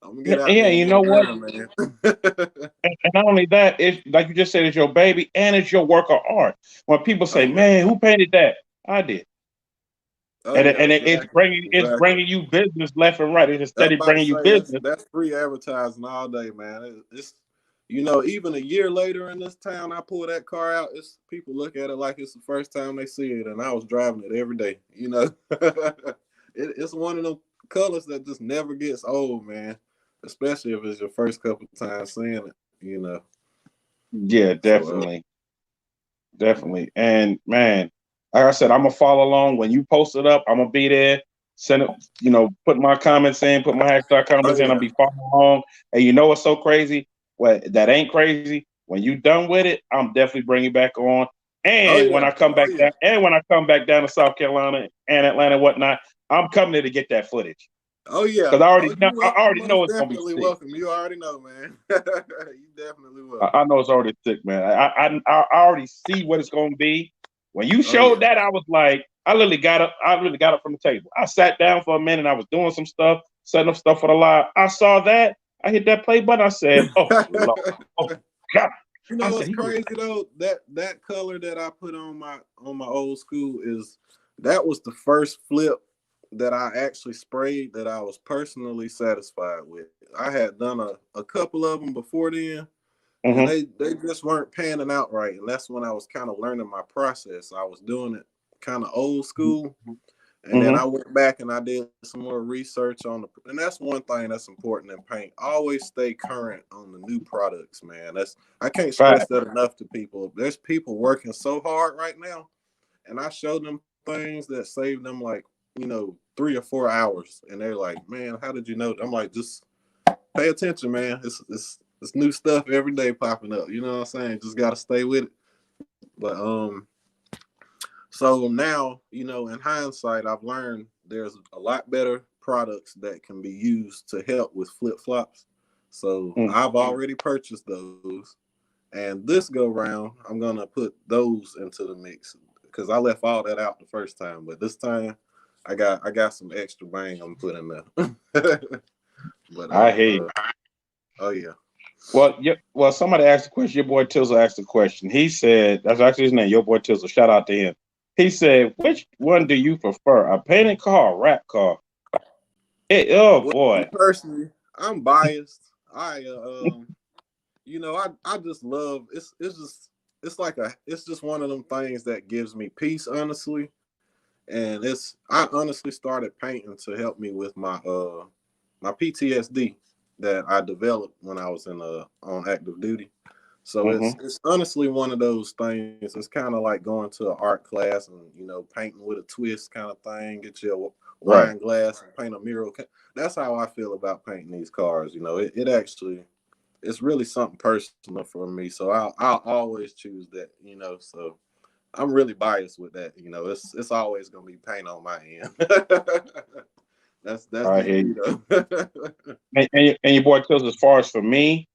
I'm gonna get out there.
You know what?
Man.
And not only that, it's like you just said, it's your baby and it's your work of art. When people say, "Man, who painted that?" I did. It's bringing you business left and right. It's steady bringing you business.
That's free advertising all day, man. It's even a year later in this town, I pull that car out. It's people look at it like it's the first time they see it, and I was driving it every day. It's one of them colors that just never gets old, man. Especially if it's your first couple of times seeing it.
Yeah, definitely, definitely. And man, like I said, I'm gonna follow along when you post it up. I'm gonna be there. Send it, put my comments in, put my hashtag comments in. I'll be following along. And you know what's so crazy? Well, that ain't crazy. When you done with it, I'm definitely bringing you back on. And when I come back down, to South Carolina and Atlanta and whatnot, I'm coming there to get that footage.
Oh yeah,
because I already know it's gonna be sick.
Welcome. You already know, man. You definitely will.
I know it's already sick, man. I already see what it's gonna be. When you showed that, I was like, I literally got up from the table. I sat down for a minute. I was doing some stuff, setting up stuff for the live. I saw that. I hit that play button. I said, "Oh Lord, oh God."
What's crazy though? That color that I put on my old school that was the first flip that I actually sprayed that I was personally satisfied with. I had done a couple of them before then, and
Mm-hmm.
they just weren't panning out right. And that's when I was kind of learning my process. I was doing it kind of old school, and then
Mm-hmm.
I went back and I did some more research on the. And that's one thing that's important in paint. Always stay current on the new products, man. I can't stress
Fact.
that enough to people. There's people working so hard right now, and I show them things that save them like 3 or 4 hours, and they're like, "Man, how did you know?" I'm like, just pay attention, man. It's new stuff every day popping up. You know what I'm saying? Just gotta stay with it. But so now, in hindsight, I've learned there's a lot better products that can be used to help with flip flops. So
Mm.
I've already purchased those. And this go round, I'm gonna put those into the mix because I left all that out the first time. But this time I got some extra bang I'm putting there. But
I hear you.
oh yeah.
Well, somebody asked the question. Your boy Tizzle asked the question. He said, that's actually his name, your boy Tizzle. Shout out to him. He said, which one do you prefer, a painted car or a wrap car? Oh
Well, me
boy.
personally, I'm biased. I just love it's just one of them things that gives me peace, honestly. And I honestly started painting to help me with my PTSD that I developed when I was on active duty. So it's
Mm-hmm.
it's honestly one of those things. It's kind of like going to an art class and painting with a twist kind of thing. Get your
Right.
wine glass and paint a mural. That's how I feel about painting these cars. It actually it's really something personal for me. So I'll always choose that. So I'm really biased with that. It's always gonna be paint on my end. That's
I
just
hear
me
you.
though.
And your boy Tizzle, as far as for me,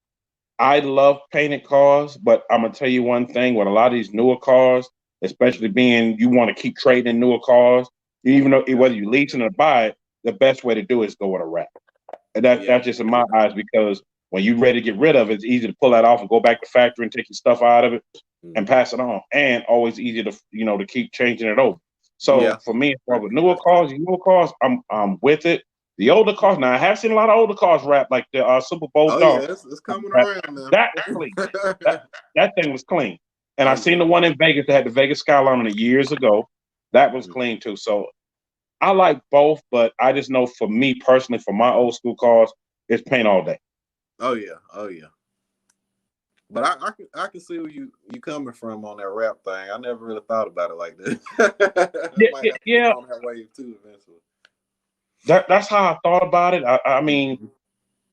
I love painted cars, but I'm gonna tell you one thing: with a lot of these newer cars, especially being you want to keep trading in newer cars, even though
Yeah,
whether you lease it or buy it, the best way to do it is go with a wrap. And
yeah,
that's just in my eyes because when you're ready to get rid of it, it's easy to pull that off and go back to factory and take your stuff out of it and
hmm
pass it on. And always easy to to keep changing it over. So
yeah.
for me, as far as with newer
That's true.
cars, I'm with it. The older cars, now I have seen a lot of older cars wrap like the Super Bowl
Oh
dog.
yeah, it's coming
Wrap.
around now.
That was clean. That that thing was clean. And I
Oh
seen
yeah,
the one in Vegas that had the Vegas skyline on it years ago. That was
mhm.
clean too. So I like both, but I just know for me personally, for my old school cars, it's paint all day.
Oh yeah, oh yeah. But I can see where you coming from on that rap thing. I never really thought about it like that. I
Yeah,
might
yeah,
have to get
yeah.
on that wave too eventually.
That's how I thought about it. I mean,
Mhm.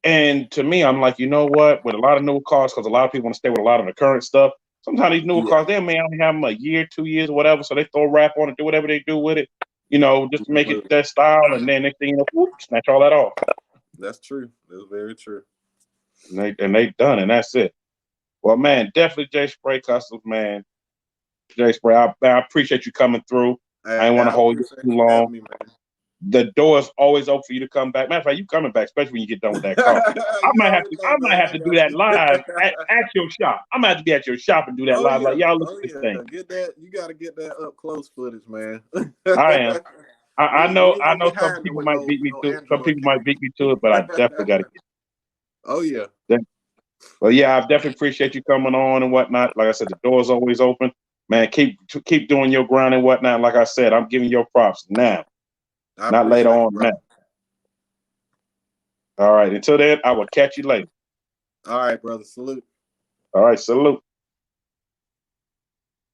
and to me, I'm like, you know what? With a lot of newer cars, because a lot of people want to stay with a lot of the current stuff. Sometimes these newer
Yeah.
cars, they may only have them a year, 2 years, or whatever. So they throw a wrap on it, do whatever they do with it, just to make it
Mhm.
their style. And then next thing you know, whoop, snatch all that off.
That's true. That's very true.
And they done, and that's it. Well, man, definitely Jay Spray Customs, man. Jay Spray, I appreciate you coming through. I
Hey,
didn't want to
I
hold you
appreciate
too
you
long.
having me, man.
The door is always open for you to come back. Matter of fact, you coming back, especially when you get done with that car. I
You
might have
already
to.
know,
I might
man.
have
I
to do
got
that
you.
live at your shop. I'm gonna have to be at your shop and do that
Oh
live. Like
yeah.
y'all look
Oh
at this
yeah.
thing.
Get that. You got to get that up close footage, man.
I am. I
we
know.
ain't
I
gonna be
know some
hiding it
people
with
might beat me
no
to it. Some
Android
people might beat me to it, but I definitely got to
camera. Oh yeah.
get. Well, yeah, I definitely appreciate you coming on and whatnot. Like I said, the door's always open. Man, keep doing your grind and whatnot. Like I said, I'm giving your props now,
I
not later
appreciate
on.
it,
Now.
brother.
All right. Until then, I will catch you later.
All right, brother. Salute.
All right. Salute.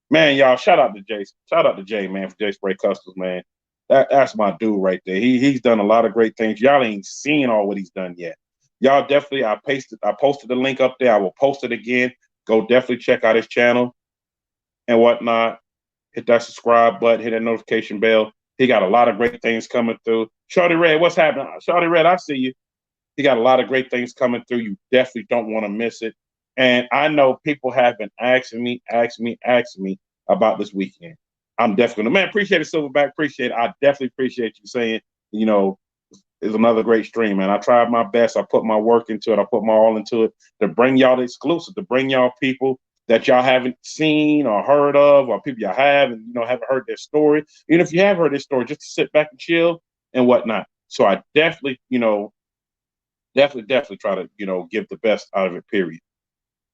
Man, y'all, shout out to Jay. Shout out to Jay, man, for JaySprayKustomz, man. That's my dude right there. He's done a lot of great things. Y'all ain't seen all what he's done yet. Y'all definitely, I posted the link up there. I will post it again. Go definitely check out his channel and whatnot. Hit that subscribe button, hit that notification bell. He got a lot of great things coming through. Shorty Red, what's happening? Shorty Red, I see you. He got a lot of great things coming through. You definitely don't want to miss it. And I know people have been asking me about this weekend. I'm definitely gonna, man, appreciate it, Silverback. Appreciate it. I definitely appreciate you saying, you know, it's another great stream, man. I tried my best. I put my work into it. I put my all into it to bring y'all the exclusive, to bring y'all people that y'all haven't seen or heard of, or people y'all have and haven't heard their story. Even if you have heard their story, just to sit back and chill and whatnot. So I definitely, definitely try to, give the best out of it, period.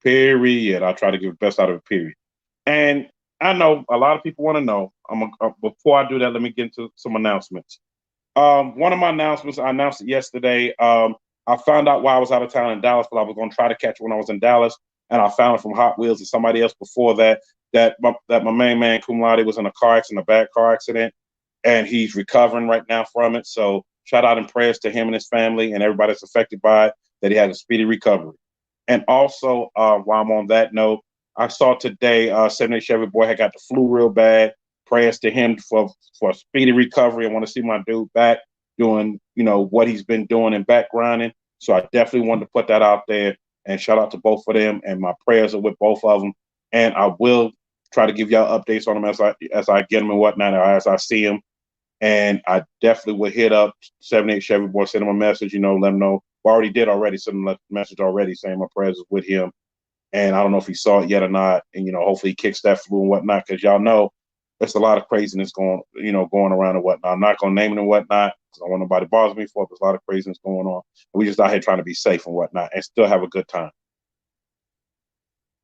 Period. I try to give the best out of it. Period. And I know a lot of people want to know. Before I do that, let me get into some announcements. One of my announcements, I announced it yesterday. I found out while I was out of town in Dallas, but I was going to try to catch it when I was in Dallas, and I found it from Hot Wheels and somebody else before that. That my main man Cum Laude was in a car accident, a bad car accident, and he's recovering right now from it. So shout out and prayers to him and his family and everybody that's affected by it, that he has a speedy recovery. And also, while I'm on that note, I saw today 78 Chevy boy had got the flu real bad. Prayers to him for a speedy recovery. I want to see my dude back doing, what he's been doing in backgrounding. So I definitely wanted to put that out there, and shout out to both of them. And my prayers are with both of them. And I will try to give y'all updates on them as I get them and whatnot, or as I see them. And I definitely will hit up 78 Chevy boy, send him a message, let him know. Well, I already did already send him a message already saying my prayers is with him. And I don't know if he saw it yet or not. And, hopefully he kicks that flu and whatnot, because y'all know there's a lot of craziness going around and whatnot. I'm not going to name it and whatnot, because I don't want nobody to bother me for it. There's a lot of craziness going on. We just out here trying to be safe and whatnot and still have a good time.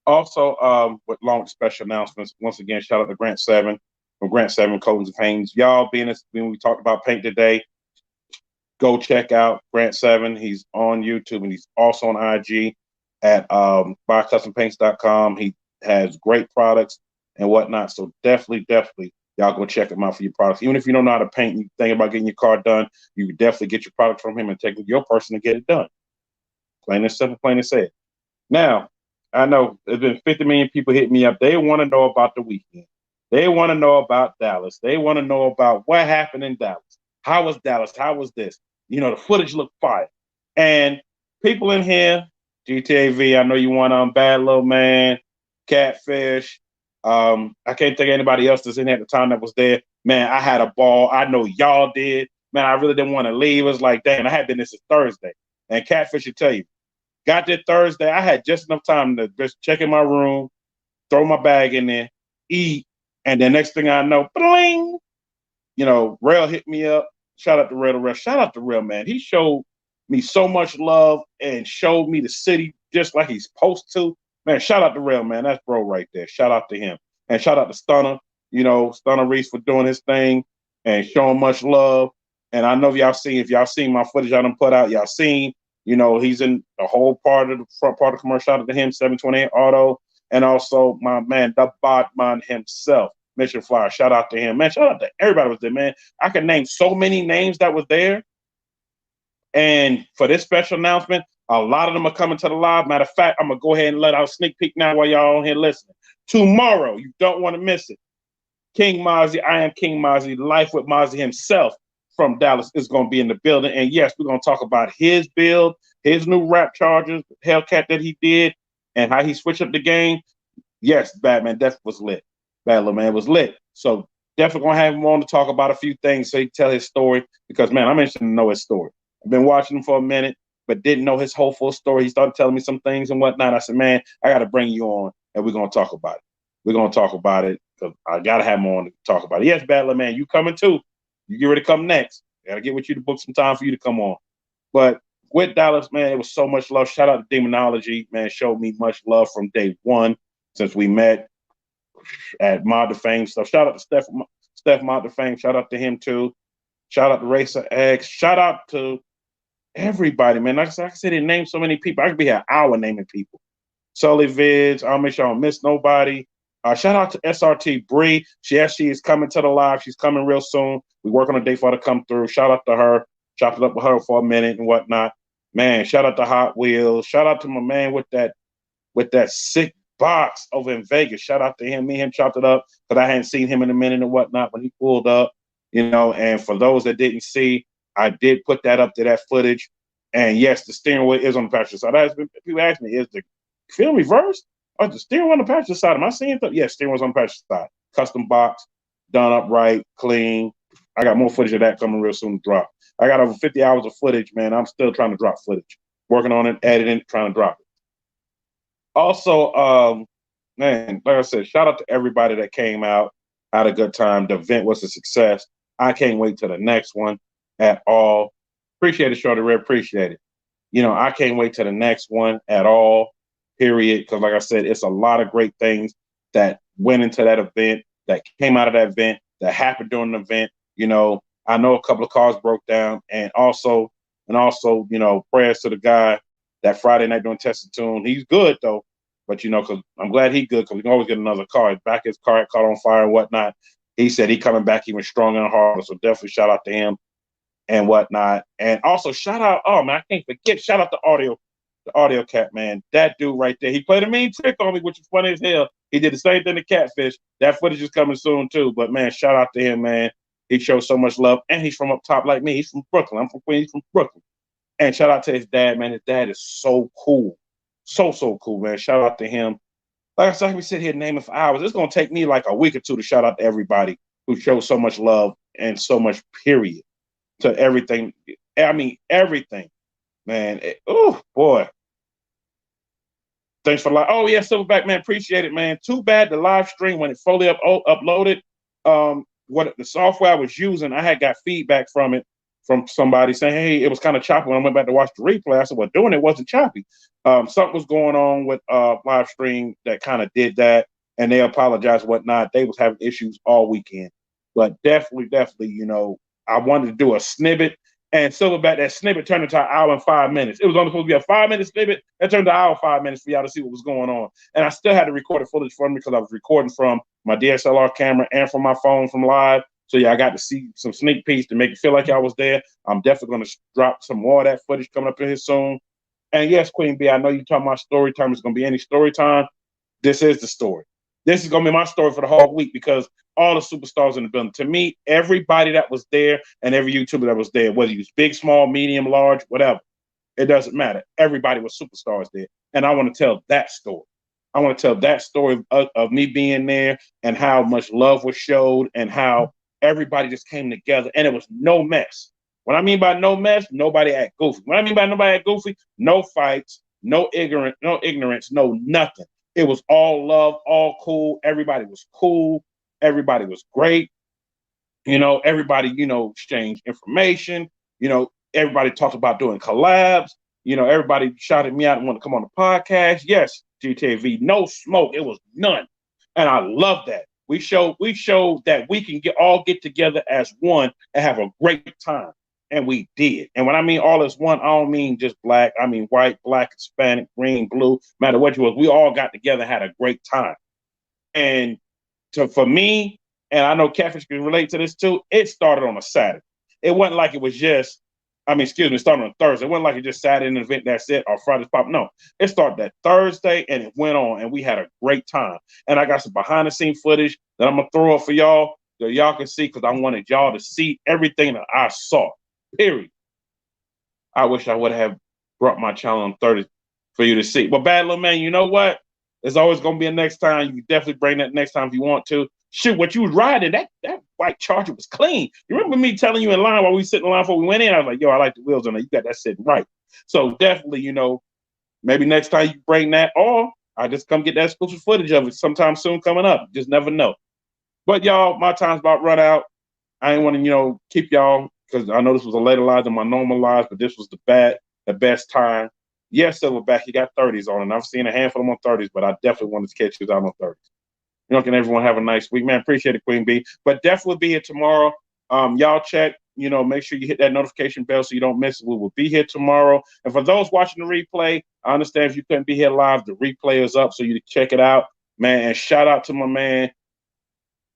Also, with long special announcements, once again, shout out to Grant 7 from Grant 7 Coatings and Paints. Y'all, when we talked about paint today, go check out Grant 7. He's on YouTube, and he's also on IG at buycustompaints.com. He has great products and whatnot. So definitely, y'all go check him out for your products. Even if you don't know how to paint and you think about getting your car done, you can definitely get your product from him and take it to your person to get it done. Plain and simple, plain and said. Now, I know there's been 50 million people hitting me up. They want to know about the weekend. They want to know about Dallas. They want to know about what happened in Dallas. How was Dallas? How was this? The footage looked fire. And people in here, GTAV, I know you want Bad Little Man, Catfish. I can't think of anybody else that's in there at the time that was there. Man, I had a ball. I know y'all did. Man, I really didn't want to leave. It was like, damn, I had been this is Thursday. And Catfish should tell you, got there Thursday. I had just enough time to just check in my room, throw my bag in there, eat, and the next thing I know, bling, Rail hit me up. Shout out to Rail. Shout out to Rail, man. He showed me so much love and showed me the city just like he's supposed to. Man, shout out to Rail, man. That's bro right there. Shout out to him. And shout out to Stunner, Stunner Reese for doing his thing and showing much love. And I know if y'all seen my footage I done put out, y'all seen, he's in the whole part of the front part of the commercial. Shout out to him, 728 Auto. And also my man, the Bodman himself, Mission Flyer. Shout out to him, man. Shout out to everybody was there, man. I can name so many names that was there. And for this special announcement, a lot of them are coming to the live. Matter of fact, I'm going to go ahead and let out a sneak peek now while y'all on here listening. Tomorrow, you don't want to miss it. King Mozzie, I am King Mozzie, Life with Mozzie himself from Dallas is going to be in the building. And yes, we're going to talk about his build, his new rap charges, Hellcat that he did, and how he switched up the game. Yes, Batman, that was lit. Bad Little Man was lit. So definitely going to have him on to talk about a few things so he can tell his story, because, man, I'm interested to know his story. I've been watching him for a minute, but didn't know his whole full story. He started telling me some things and whatnot. I said, man, I got to bring you on, and we're going to talk about it. We're going to talk about it, because I got to have him on to talk about it. Yes, Bad Little Man, you coming too. You get ready to come next. I got to get with you to book some time for you to come on. But with Dallas, man, it was so much love. Shout out to Demonology, man, showed me much love from day one since we met at Mod the Fame stuff. Shout out to Steph Mod the Fame. Shout out to him too. Shout out to Racer X. Shout out to everybody, man. Like I said, they named so many people. I could be here an hour naming people. Sully Vids. I'll make sure I don't miss nobody. Shout out to SRT Bree. She is coming to the live. She's coming real soon. We work on a date for her to come through. Shout out to her. Chopped it up with her for a minute and whatnot. Man, shout out to Hot Wheels. Shout out to my man with that sick box over in Vegas. Shout out to him. Me and him chopped it up because I hadn't seen him in a minute and whatnot when he pulled up. And for those that didn't see, I did put that up to that footage. And yes, the steering wheel is on the passenger side. People ask me, is the film reversed? Or the steering wheel on the passenger side? Am I seeing it? Yes, steering wheel's on the passenger side. Custom box, done up right, clean. I got more footage of that coming real soon to drop. I got over 50 hours of footage, man. I'm still trying to drop footage. Working on it, editing, trying to drop it. Also, man, like I said, shout out to everybody that came out, had a good time. The event was a success. I can't wait to the next one at all. Appreciate it, Shorty Red. Appreciate it. I can't wait to the next one at all. period. Because like I said, it's a lot of great things that went into that event, that came out of that event, that happened during the event. You know, I know a couple of cars broke down, and also, you know, prayers to the guy that Friday night doing Testing Tune. He's good though, but you know, because I'm glad he's good, because we can always get another car. Back his car caught on fire and whatnot. He said he coming back even stronger and harder. So definitely shout out to him and whatnot. And also shout out, oh man, I can't forget, shout out the audio cat, man. That dude right there. He played a mean trick on me, which is funny as hell. He did the same thing to Catfish. That footage is coming soon too. But man, shout out to him, man. He shows so much love. And he's from up top like me. He's from Brooklyn. I'm from Queens, he's from Brooklyn. And shout out to his dad, man. His dad is so cool. So cool, man. Shout out to him. Like I said, we sit here naming for hours. It's gonna take me like a week or two to shout out to everybody who shows so much love and so much period to everything. I mean, everything, man. Oh boy. Thanks for live. Oh yeah, Silverback, man. Appreciate it, man. Too bad the live stream when it fully uploaded. What the software I was using, I had got feedback from it from somebody saying, hey, it was kind of choppy. When I went back to watch the replay, I said, well, doing it wasn't choppy. Something was going on with live stream that kind of did that, and they apologized, whatnot. They was having issues all weekend, but definitely, you know, I wanted to do a snippet. And Silverback, that snippet turned into an hour and 5 minutes. It was only supposed to be a 5-minute snippet. That turned to an hour and 5 minutes for y'all to see what was going on. And I still had to record the footage for me because I was recording from my DSLR camera and from my phone from live. So yeah, I got to see some sneak peeks to make it feel like I was there. I'm definitely going to drop some more of that footage coming up in here soon. And yes, Queen B, I know you're talking about story time. It's going to be any story time. This is the story. This is going to be my story for the whole week because all the superstars in the building. To me, everybody that was there and every YouTuber that was there, whether you was big, small, medium, large, whatever, it doesn't matter. Everybody was superstars there. And I want to tell that story. I want to tell that story of me being there and how much love was showed and how everybody just came together and it was no mess. What I mean by no mess, nobody act goofy. What I mean by nobody act goofy, no fights, no ignorance, no nothing. It was all love, all cool. Everybody was cool. Everybody was great. You know, everybody, you know, exchanged information. You know, everybody talked about doing collabs. You know, everybody shouted me out and wanted to come on the podcast. Yes, GTV, no smoke. It was none. And I love that. We showed that we can all get together as one and have a great time. And we did. And when I mean all as one, I don't mean just black. I mean white, black, Hispanic, green, blue, no matter what you was. We all got together, had a great time. And for me, and I know Catfish can relate to this too, it started on a Saturday. It wasn't like it was just, it started on Thursday. It wasn't like it just sat in an event, that's it, or Friday's pop. No, it started that Thursday and it went on and we had a great time. And I got some behind the scenes footage that I'm going to throw up for y'all that y'all can see because I wanted y'all to see everything that I saw, period. I wish I would have brought my channel on 30 for you to see. But Bad Little Man, you know what? There's always going to be a next time. You can definitely bring that next time if you want to. Shoot, what you was riding, that white Charger was clean. You remember me telling you in line while we sitting in line before we went in? I was like, yo, I like the wheels on there. You got that sitting right. So definitely, you know, maybe next time you bring that, or I just come get that exclusive footage of it sometime soon coming up. Just never know. But y'all, my time's about run out. I ain't want to, you know, keep y'all because I know this was a later live than my normal lives, but this was the best time. Yes, Silverback, he got 30s on, and I've seen a handful of them on 30s, but I definitely wanted to catch you out on 30s. You know, can everyone have a nice week, man? Appreciate it, Queen B. But definitely be here tomorrow. Y'all check, you know, make sure you hit that notification bell so you don't miss it. We will be here tomorrow. And for those watching the replay, I understand if you couldn't be here live, the replay is up so you can check it out, man. And shout out to my man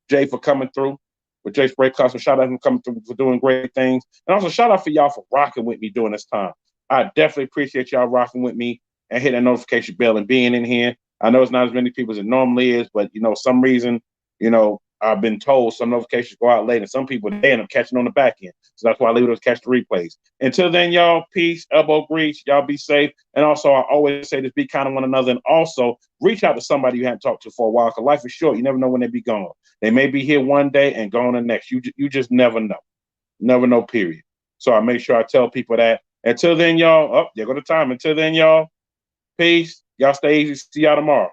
Jay for coming through with JaySprayKustomz. Shout out to him coming through for doing great things. And also shout out for y'all for rocking with me during this time. I definitely appreciate y'all rocking with me and hitting that notification bell and being in here. I know it's not as many people as it normally is, but, you know, some reason, you know, I've been told some notifications go out late, and some people, they end up catching on the back end. So that's why I leave it to catch the replays. Until then, y'all, peace, elbow grease. Y'all be safe. And also, I always say this, be kind of one another. And also, reach out to somebody you haven't talked to for a while, because life is short. You never know when they be gone. They may be here one day and gone the next. You just never know. Never know, period. So I make sure I tell people that. Until then, y'all, there go the time. Until then, y'all, peace. Y'all stay easy. See y'all tomorrow.